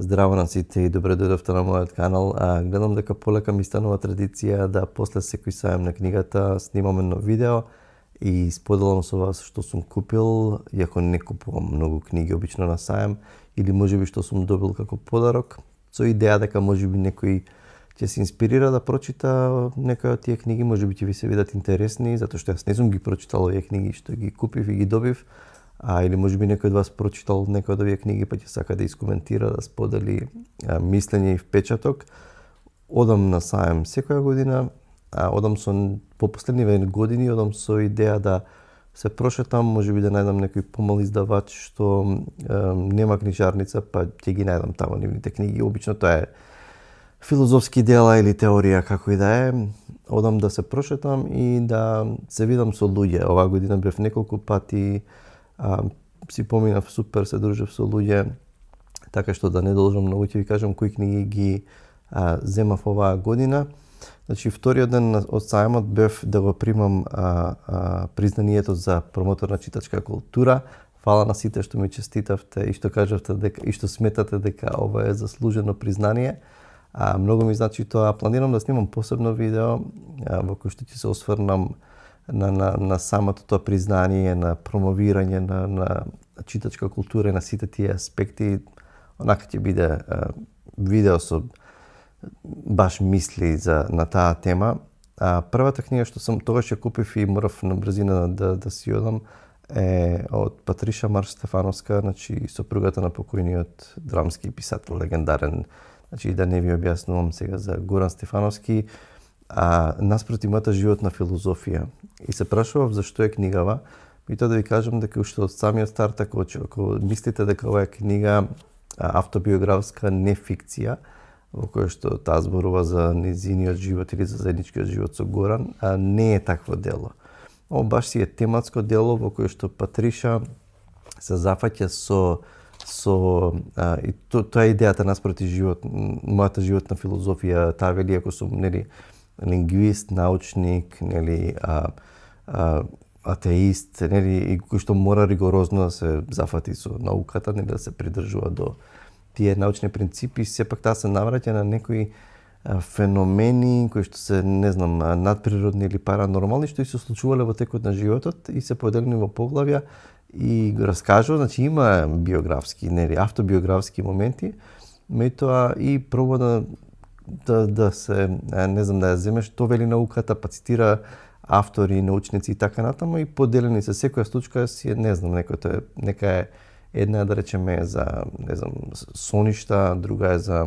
Здраво на сите и добре дојдовте на мојот канал. Гледам дека полека ми станува традиција да после секој сајам на книгата снимам едно видео и споделам со вас што сум купил, иако не купувам многу книги обично на сајам, или можеби што сум добил како подарок, со идеја дека можеби некој ќе се инспирира да прочита некој од тие книги, можеби ќе ви се видат интересни, затоа што јас не сум ги прочитал овие книги што ги купив и ги добив. Или можеби некој од вас прочитал некој од овие книги, па ќе сака да искоментира, да сподели мислење и впечаток. Одам на сајам секоја година, одам по последниве години, одам со идеја да се прошетам, можеби да најдам некој помал издавач што нема книжарница, па ќе ги најдам таму нивните книги. Обично тоа е филозофски дела или теорија, како и да е. Одам да се прошетам и да се видам со луѓе. Оваа година бев неколку пати, си поминав супер, се дружев со луѓе, така што да не должам многу, ќе ви кажам кои книги ги земав оваа година. Значи, вториот ден од сајмот бев да го примам признанието за промотор на читачка култура. Фала на сите што ми честитавте и што кажавте дека и што сметате дека ова е заслужено признание. Многу ми значи тоа. Планирам да снимам посебно видео во кој што ќе се осврнам на самото тоа признание, на промовирање на читачка култура и на сите тие аспекти. Онака ќе биде видео со баш мисли на таа тема. Првата книга што сам тогаш ја купив и морав на брзина да си одам е од Патриша Марш Стефановска, значи сопругата на покојниот драмски писател, легендарен. Значи да не ви објаснувам сега за Горан Стефановски, наспроти мојата животна филозофија. И се прашував зашто е книгава, и тоа да ви кажам дека уште од самиот старт, ако мислите дека ова е книга автобиографска, не фикција, во која што таа зборува за незиниот живот или за заедничкиот живот со Горан, не е такво дело. Ова баш си е тематско дело во кое што Патриша се зафаќа и тоа е идејата наспроти мојата животна филозофија. Таа вели, ако сум лингвист, научник, атеист, и кој што мора ригорозно да се зафати со науката, да се придржува до тие научни принципи, сепак таа се навраќа на некои феномени кои што се, не знам, надприродни или паранормални, што и се случувале во текот на животот и се поделени во поглавја и го раскажува. Значи има биографски, автобиографски моменти, меѓутоа и проба да се, не знам, да ја земеш, тоа вели науката, па цитира автори, научници и така натаму, и поделени се секоја случка си, не знам, нека е една, да речеме, за, не знам, соништа, друга е за,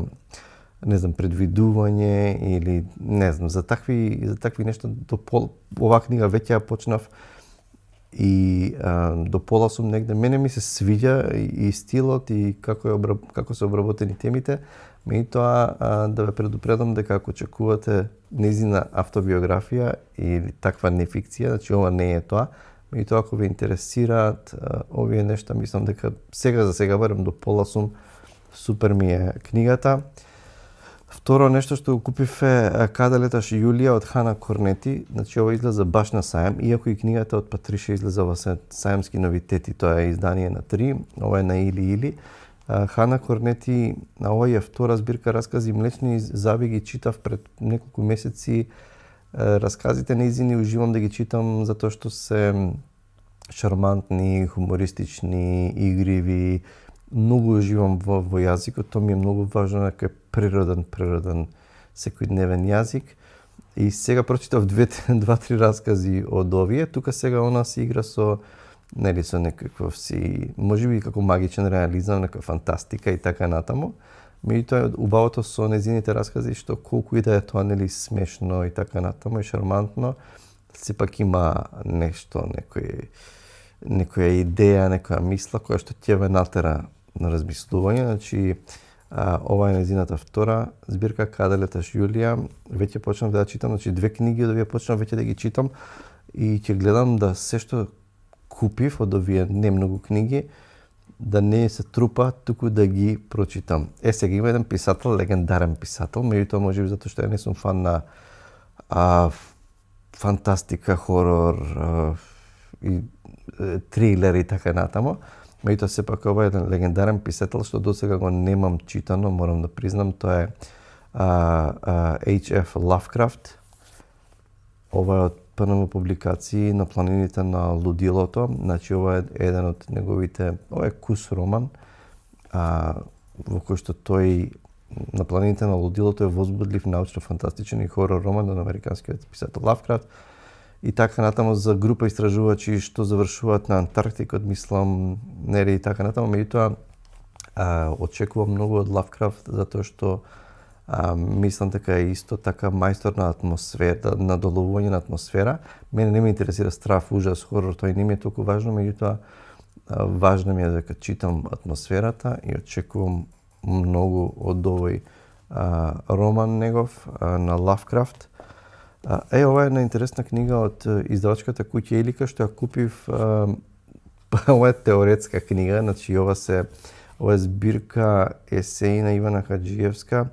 не знам, предвидување или, не знам, за такви нешта. Оваа книга веќе ја почнав и до пола сум негде. Мене ми се свиѓа и стилот и како се обработени темите, меѓутоа да ве предупредам дека ако очекувате незина автобиографија или таква нефикција, значи ова не е тоа. Меѓутоа ако ве интересираат овие нешта, мислам дека за сега барем до пола сум, супер ми е книгата. Второ нешто што го купив е Каде леташ Јулија од Хана Корнети. Значи ова излезе баш на сајам, иако и книгата од Патриша излезе во сајамски новитети, тоа е издание на 3, ова е на Или. Хана Корнети, ова е втора збирка раскази Млечни зави, ги читав пред неколку месеци. Расказите нејзини уживам да ги читам затоа што се шармантни, хумористични, игриви. Многу уживам во јазикот, тоа ми е многу важно, дека е природен секојдневен јазик. И сега прочитав 2-3 раскази од овие. Тука сега она се игра со некаков си, можеби како магичен реализам, некоја фантастика и така натаму. Меѓутоа убавото со незините раскази што колку и да е тоа смешно и така натаму и шармантно, сепак има нешто, некоја идеја, некоја мисла која што ќе ве натера на размислување. Значи ова е незината втора збирка Каде леташ Јулија. Веќе почнав да читам, значи 2 книги од овие почнав веќе да ги читам и ќе гледам да се што купив од овие не многу книги да не се трупа, туку да ги прочитам. Сега има еден писател, легендарен писател, меѓутоа можеби затоа што ја не сум фан на фантастика, хорор и трилер и така натаму. Меѓутоа сепак ова е еден легендарен писател што досега го немам читано, морам да признам, тоа е H.F. Lovecraft. Ова е од ПНМ публикации На планините на лудилото. Значи ова е еден од неговите, ова е кус роман, во кој што тој На планините на лудилото е возбудлив, научно-фантастичен и хорор роман на американскиот писател Лавкрафт. И така натаму за група истражувачи што завршуваат на Антарктикот, мислам, нели и така натаму, меѓутоа очекувам многу од Лавкрафт затоа што мислам дека е исто така мајстор на атмосфера, на доловување на атмосфера. Мене не ме интересира страф, ужас, хорор, тој не ми е толку важно, меѓутоа важно ми е дека читам атмосферата и очекувам многу од овој роман негов на Лавкрафт. Ова е една интересна книга од издавачката куќа Илика што ја купив. Ова е теоретска книга, значи ова е збирка есеи на Ивана Хаджиевска,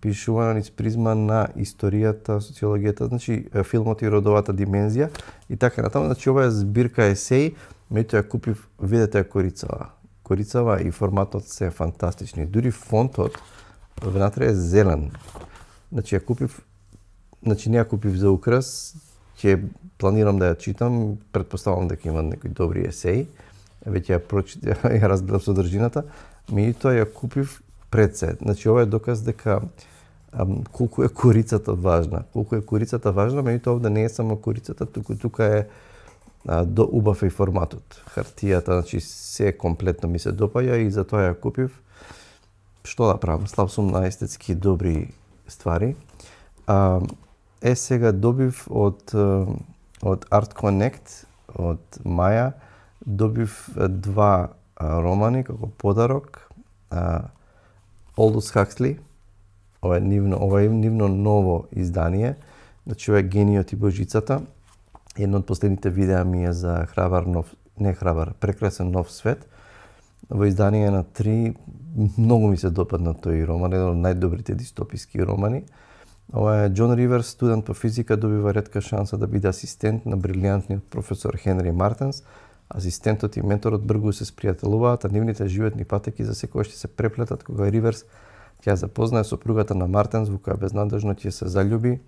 пишувана низ призма на историјата, социологијата, значи филмот и родовата димензија и така натаму. Значи ова е збирка есеи, меѓутоа ја купив, видете ја корицава и форматот се фантастични. Дури фонтот внатре е зелен. Значи ја купив, значи не ја купив за украс, ќе планирам да ја читам, претпоставам дека има некои добри есеи. Веќе ја разгледав содржината, меѓутоа ја купив пред се. Значи ова е доказ дека колку е корицата важна. Меѓутоа овде не е само корицата, тука е убав и форматот. Хартијата, значи се комплетно ми се допаѓа и затоа ја купив. Што да правам? Слаб сум на естетски добри ствари. Сега добив од Art Connect, од Маја, добив 2 романи како подарок. Aldous Huxley, ова е нивно ново издание, значи ова е Гениот и Божицата. Едно од последните видеа ми е за Прекрасен нов свет. Во издание на 3, многу ми се допадна тој роман, еден од најдобрите дистописки романи. Ова е Џон Риверс, студент по физика, добива ретка шанса да биде асистент на брилијантниот професор Хенри Мартенс. Асистентот и менторот бргу се спријателуваат, а нивните животни патеки за секојаш се преплетат кога Риверс ќе запознае сопругата на Мартенс, во која безнадежно ќе се залюби.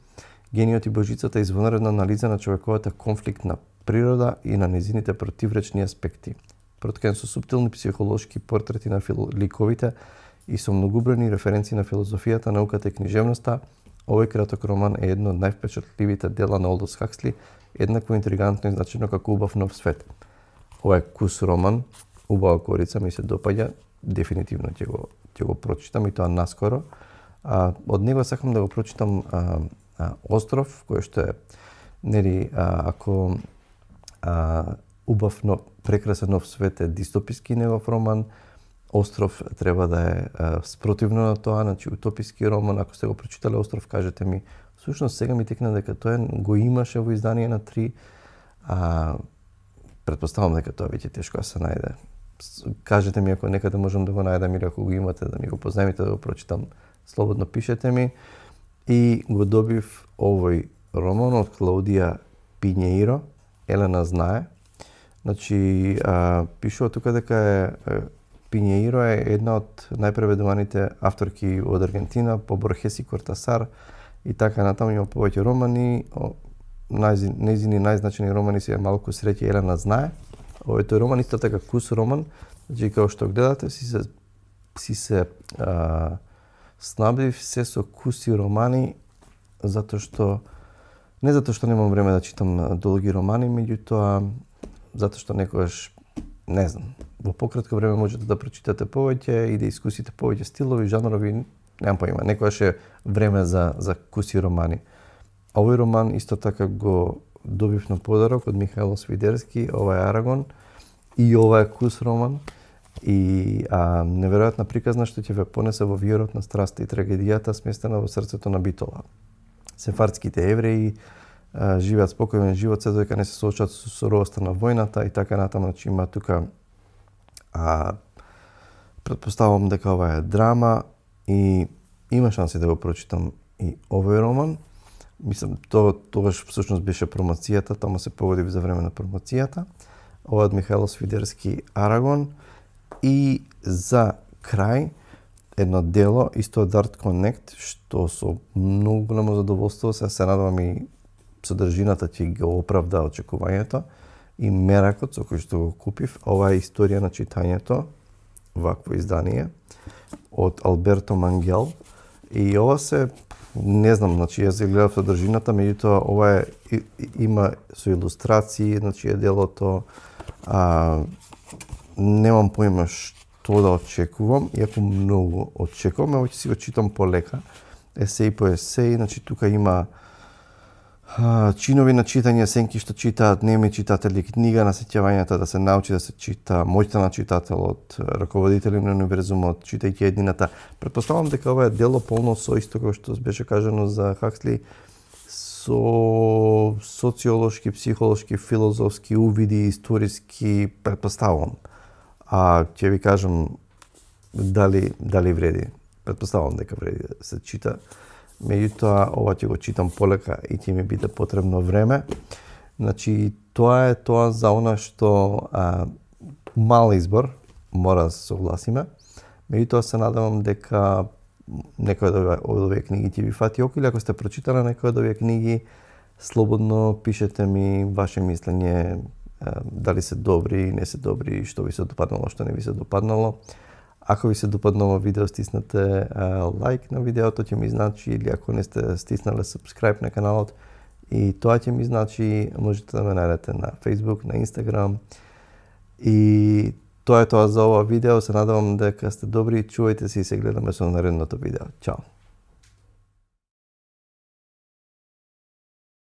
Гениот и Божицата е извонредна анализа на човековата конфликтна природа и на незините противречни аспекти. Проткан со суптилни психолошки портрети на ликовите и со многобројни референции на филозофијата, науката и книжевноста, овој краток роман е едно од највпечатливите дела на Алдус Хаксли, еднакво интригантно и значено како Убав нов свет. Ова е кус роман, убава корица, ми се допаѓа, дефинитивно ќе го прочитам и тоа наскоро. Од него сакам да го прочитам Остров, кој што е, нели, ако Убав прекрасен нов свет е дистописки негов роман, Остров треба да е спротивно на тоа, значи утописки роман. Ако сте го прочитале Остров, кажете ми. Всушност сега ми текна дека тоа го имаше во издание на 3. Претпоставам дека тоа веќе тешко да се најде. Кажете ми ако некаде можам да го најдам или ако го имате да ми го позајмите да го прочитам, слободно пишете ми. И го добив овој роман од Клаудија Пинјеиро, Елена знае. Значи, пишува тука дека Пинјеиро е една од најпреведуваните авторки од Аргентина, по Борхес и Кортасар и така натаму, има повеќе романи. Нејзини најзначени романи се Малку среќа и Елена знае. Овој тој роман исто така кус роман, значи како што гледате си се снабдив се со куси романи, не затоа што немам време да читам долги романи, меѓутоа затоа што некогаш, не знам, во пократко време можете да прочитате повеќе и да искусите повеќе стилови, жанрови, немам поима, некогаш е време за куси романи. Овој роман исто така го добив на подарок од Михајло Свидерски, ова е Арагон и ова е кус роман. И неверојатна приказна што ќе ве понесе во вирот на страста и трагедијата сместена во срцето на Битола. Сефардските евреи живеат спокоен живот се додека не се соочат со суровоста на војната и така натаму. Значи има тука претпоставувам дека ова е драма и има шанси да го прочитам и овој роман. Мислам, тогаш всушност беше промоцијата, таму се погодив за време на промоцијата. Ова од Михајло Свидерски Арагон. И за крај, едно дело исто од Art Connect, што со многу голямо задоволство се надевам и содржината ќе го оправда очекувањето и меракот со кој што го купив. Ова е историја на читањето, вакво издание од Алберто Мангел. И ова се, не знам, значи јас ја гледав содржината, меѓутоа ова има со илустрации, значи е делото, немам поима што да очекувам, иако многу очекувам, ево ќе си го читам полека, есеј по есеј, значи тука има чинови на читање, сенки што читаат неми читатели, книга на сеќавањата да се научи да се чита, моќта на читателот, раководители на универзумот, читајќи еднината. Претпоставам дека ова е дело полно со исто како што беше кажано за Хаксли, со социолошки, психолошки, филозофски увиди, историски, претпоставам. Ќе ви кажам дали вреди. Претпоставам дека вреди да се чита. Меѓутоа, ова ќе го читам полека и ќе ми биде потребно време. Значи, тоа е тоа за она што мал избор, мора да се согласиме. Меѓутоа се надевам дека некој од овие книги ќе ви фати око, или ако сте прочитали некој од овие книги, слободно пишете ми ваше мислење, дали се добри, не се добри, што ви се допаднало, што не ви се допаднало. Ако ви се допаднало видео, стиснете лайк на видеото, ќе ми значи, или ако не сте стиснале subscribe на каналот, и тоа ќе ми значи, можете да ме најдете на Facebook, на Instagram. И тоа е тоа за ова видео, се надевам дека сте добри, чувајте се и се гледаме со наредното видео. Чао!